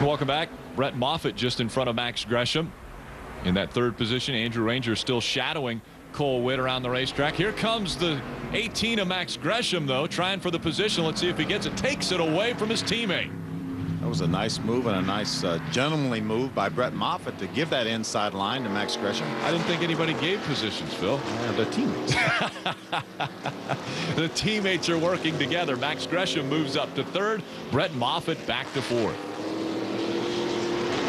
Welcome back. Brett Moffitt just in front of Max Gresham. In that third position, Andrew Ranger still shadowing Cole Witt around the racetrack. Here comes the 18 of Max Gresham, though, trying for the position. Let's see if he gets it. Takes it away from his teammate. That was a nice move and a nice gentlemanly move by Brett Moffitt to give that inside line to Max Gresham. I didn't think anybody gave positions, Phil. The teammates. The teammates are working together. Max Gresham moves up to third. Brett Moffitt back to fourth.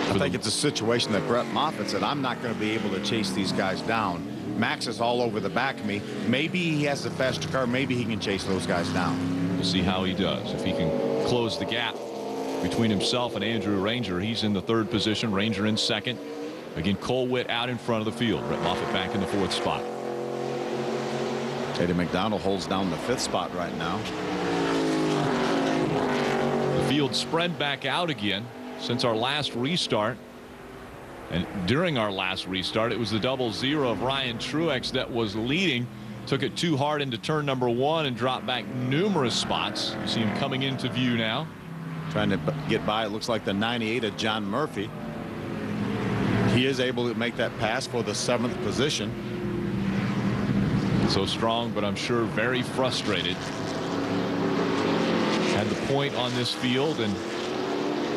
I think it's a situation that Brett Moffitt said, I'm not going to be able to chase these guys down. Max is all over the back of me. Maybe he has the faster car. Maybe he can chase those guys down. We'll see how he does. If he can close the gap between himself and Andrew Ranger. He's in the third position. Ranger in second. Again, Cole Witt out in front of the field. Brett Moffitt back in the fourth spot. Teddy McDonald holds down the fifth spot right now. The field spread back out again since our last restart. And during our last restart, it was the 0 of Ryan Truex that was leading. Took it too hard into turn number 1 and dropped back numerous spots. You see him coming into view now. Trying to get by, it looks like the 98 of John Murphy. He is able to make that pass for the 7th position. So strong, but I'm sure very frustrated. Had the point on this field, and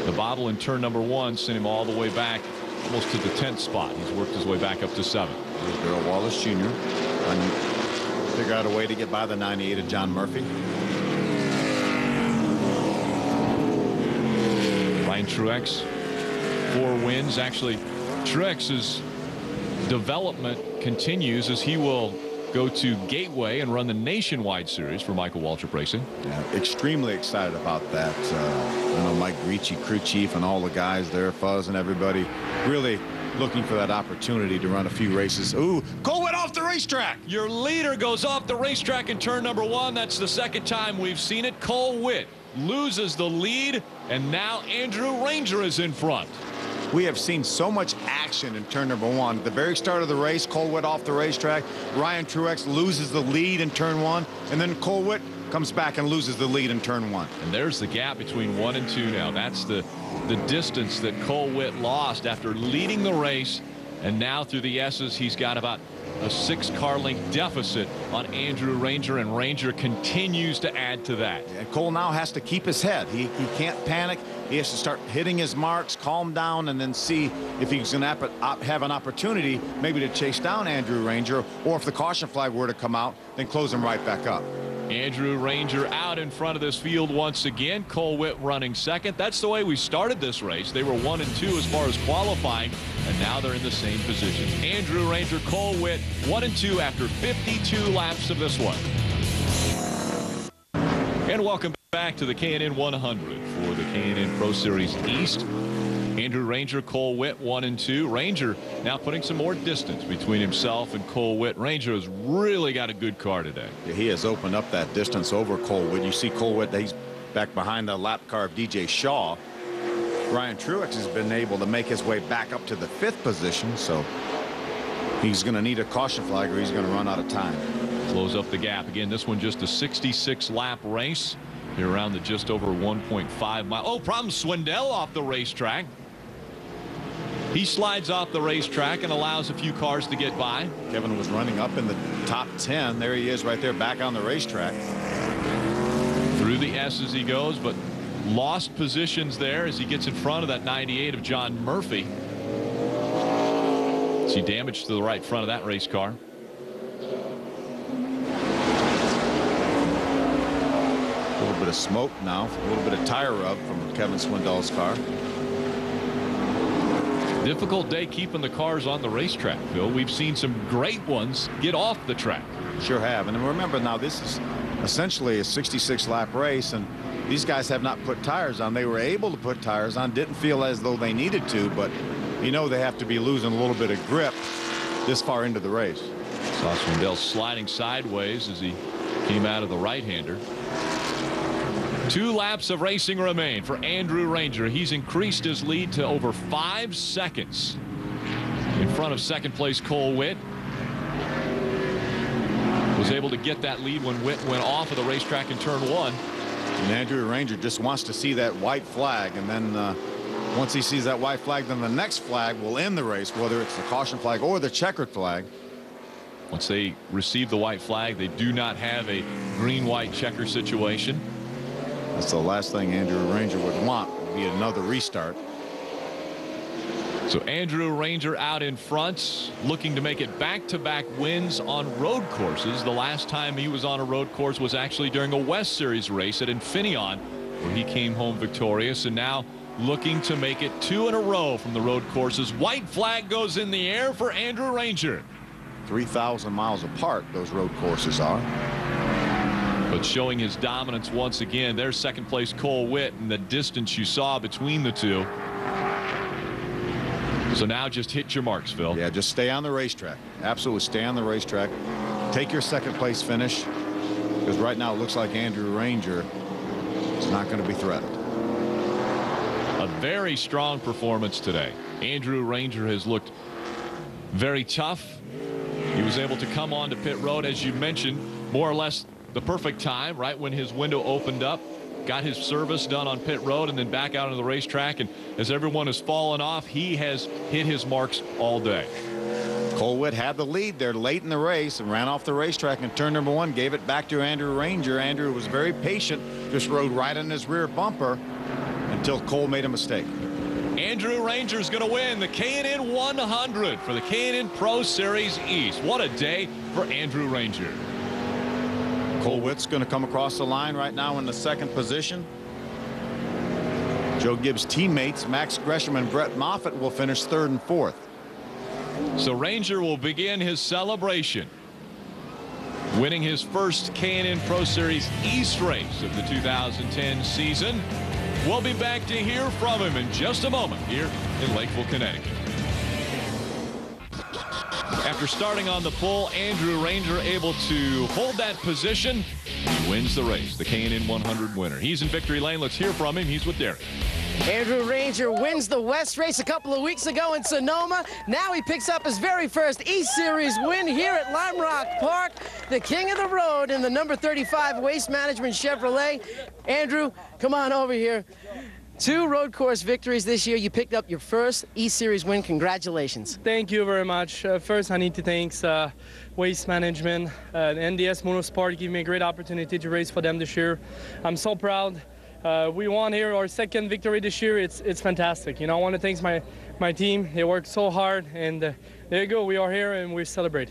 the bottle in turn number 1 sent him all the way back almost to the 10th spot. He's worked his way back up to 7th. Darrell Wallace Jr. and figure out a way to get by the 98 of John Murphy. Ryan Truex, 4 wins. Actually, Truex's development continues as he will go to Gateway and run the Nationwide Series for Michael Waltrip Racing. Yeah, extremely excited about that. You know, Mike Ricci, crew chief, and all the guys there, Fuzz and everybody, really looking for that opportunity to run a few races. Ooh, Cole Witt off the racetrack. Your leader goes off the racetrack in turn number 1. That's the second time we've seen it. Cole Witt loses the lead, and now Andrew Ranger is in front. We have seen so much action in turn number 1. At the very start of the race, Cole Witt off the racetrack. Ryan Truex loses the lead in turn 1, and then Cole Witt comes back and loses the lead in turn 1. And there's the gap between 1 and 2 now. That's the distance that Cole Witt lost after leading the race, and now through the S's he's got about a 6-car length deficit on Andrew Ranger, and Ranger continues to add to that. And Cole now has to keep his head. He can't panic. He has to start hitting his marks, calm down, and then see if he's going to have an opportunity maybe to chase down Andrew Ranger, or if the caution flag were to come out, then close him right back up. Andrew Ranger out in front of this field once again. Cole Witt running second. That's the way we started this race. They were 1 and 2 as far as qualifying, and now they're in the same position. Andrew Ranger, Cole Witt 1 and 2 after 52 laps of this one. And welcome back to the K&N 100 for the K&N Pro Series East. Andrew Ranger, Cole Witt 1 and 2. Ranger now putting some more distance between himself and Cole Witt. Ranger has really got a good car today. Yeah, he has opened up that distance over Cole Witt. You see Cole Witt, he's back behind the lap car of DJ Shaw. Ryan Truex has been able to make his way back up to the 5th position, so he's going to need a caution flag or he's going to run out of time. Close up the gap. Again, this one just a 66 lap race. Here around the just over 1.5 mile. Oh, problem. Swindell off the racetrack. He slides off the racetrack and allows a few cars to get by. Kevin was running up in the top 10. There he is right there back on the racetrack. Through the S's he goes, but lost positions there as he gets in front of that 98 of John Murphy. See damage to the right front of that race car. A little bit of smoke now, a little bit of tire rub from Kevin Swindell's car. Difficult day keeping the cars on the racetrack, Phil. We've seen some great ones get off the track. Sure have. And remember now, this is essentially a 66 lap race, and these guys have not put tires on. They were able to put tires on, didn't feel as though they needed to, but you know they have to be losing a little bit of grip this far into the race. Saw Swindell sliding sideways as he came out of the right-hander. 2 laps of racing remain for Andrew Ranger. He's increased his lead to over 5 seconds in front of second place Cole Witt. Was able to get that lead when Witt went off of the racetrack in turn 1. And Andrew Ranger just wants to see that white flag, and then Once he sees that white flag, then the next flag will end the race, whether it's the caution flag or the checkered flag. Once they receive the white flag, they do not have a green-white checker situation. That's the last thing Andrew Ranger would want, would be another restart. So Andrew Ranger out in front, looking to make it back-to-back wins on road courses. The last time he was on a road course was actually during a West Series race at Infineon, where he came home victorious, and now looking to make it 2 in a row from the road courses. White flag goes in the air for Andrew Ranger. 3,000 miles apart, those road courses are. But showing his dominance once again. There's second place Cole Witt, and the distance you saw between the two. So now just hit your marks, Phil. Yeah, just stay on the racetrack. Absolutely stay on the racetrack. Take your second place finish, because right now it looks like Andrew Ranger is not going to be threatened. A very strong performance today. Andrew Ranger has looked very tough. He was able to come on to pit road, as you mentioned, more or less the perfect time, right when his window opened up. Got his service done on pit road and then back out on the racetrack. And as everyone has fallen off, he has hit his marks all day. Cole Witt had the lead there late in the race and ran off the racetrack in turn number 1, gave it back to Andrew Ranger. Andrew was very patient, just rode right on his rear bumper until Cole made a mistake. Andrew Ranger's going to win the K&N 100 for the K&N Pro Series East. What a day for Andrew Ranger. Cole Witt's going to come across the line right now in the second position. Joe Gibbs' teammates Max Gresham and Brett Moffitt will finish 3rd and 4th. So Ranger will begin his celebration, winning his first K&N Pro Series East race of the 2010 season. We'll be back to hear from him in just a moment here in Lakeville, Connecticut. After starting on the pole, Andrew Ranger able to hold that position. He wins the race, the K&N 100 winner. He's in victory lane. Let's hear from him. He's with Derek. Andrew Ranger wins the West race a couple of weeks ago in Sonoma. Now he picks up his very first East Series win here at Lime Rock Park. The king of the road in the number 35 Waste Management Chevrolet. Andrew, come on over here. 2 road course victories this year. You picked up your first East Series win. Congratulations. Thank you very much. First, I need to thank Waste Management and NDS Motorsport. Give me a great opportunity to race for them this year. I'm so proud. We won here our second victory this year. It's fantastic. You know, I want to thank my team. They worked so hard, and there you go. We are here and we celebrate.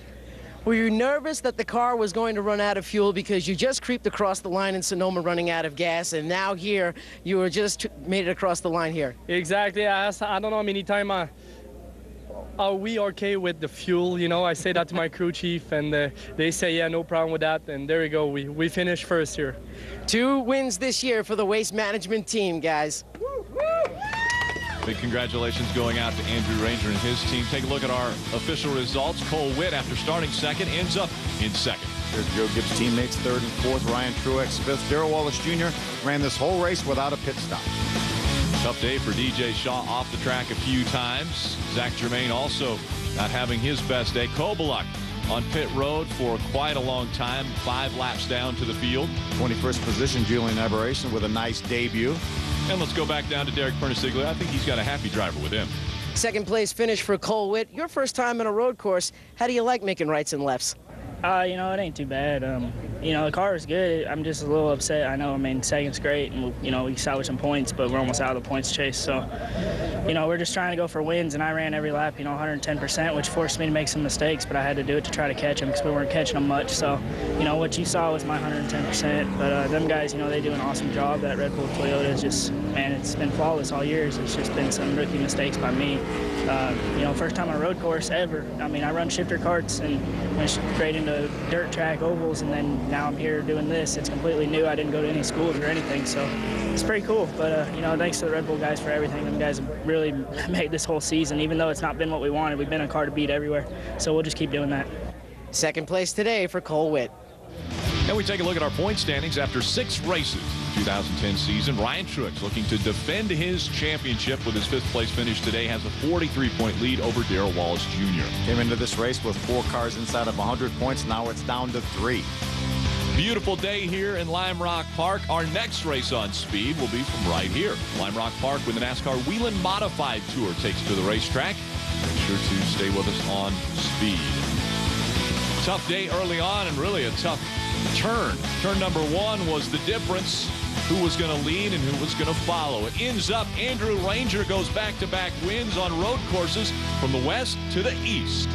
Were you nervous that the car was going to run out of fuel because you just creeped across the line in Sonoma running out of gas, and now here you were just made it across the line here? Exactly. I don't know how many times are we okay with the fuel? You know, I say that to my crew chief, and they say, yeah, no problem with that. And there we go. We finished first here. 2 wins this year for the Waste Management team, guys. Big congratulations going out to Andrew Ranger and his team. Take a look at our official results. Cole Witt, after starting second, ends up in second. Here's Joe Gibbs' teammates 3rd and 4th. Ryan Truex 5th. Darrell Wallace Jr. ran this whole race without a pit stop. Tough day for DJ Shaw off the track a few times. Zach Germain also not having his best day. Kobaluk on pit road for quite a long time. 5 laps down to the field. 21st position, Julian Aberration with a nice debut. And let's go back down to Derek Pernisiglia. I think he's got a happy driver with him. Second place finish for Cole Witt. Your first time in a road course. How do you like making rights and lefts? You know, it ain't too bad. You know, the car is good. I'm just a little upset. I know, I mean, second's great, and, you know, we salvaged some points, but we're almost out of the points chase. So, you know, we're just trying to go for wins, and I ran every lap, you know, 110%, which forced me to make some mistakes, but I had to do it to try to catch them because we weren't catching them much. So, you know, what you saw was my 110%. But them guys, you know, they do an awesome job. That Red Bull Toyota is just, man, it's been flawless all years. It's just been some rookie mistakes by me. You know, first time on a road course ever. I mean, I run shifter karts and went straight into dirt track ovals, and then now I'm here doing this. It's completely new. I didn't go to any schools or anything, so it's pretty cool. But, you know, thanks to the Red Bull guys for everything. Them guys have really made this whole season, even though it's not been what we wanted. We've been a car to beat everywhere, so we'll just keep doing that. Second place today for Cole Witt. And we take a look at our point standings after 6 races. 2010 season. Ryan Truex looking to defend his championship with his 5th place finish today. Has a 43-point lead over Darrell Wallace Jr. Came into this race with 4 cars inside of 100 points. Now it's down to 3. Beautiful day here in Lime Rock Park. Our next race on speed will be from right here. Lime Rock Park with the NASCAR Whelen Modified Tour takes to the racetrack. Make sure to stay with us on speed. Tough day early on and really a tough turn. Turn number 1 was the difference. Who was going to lead and who was going to follow. It ends up Andrew Ranger goes back-to-back wins on road courses from the west to the east.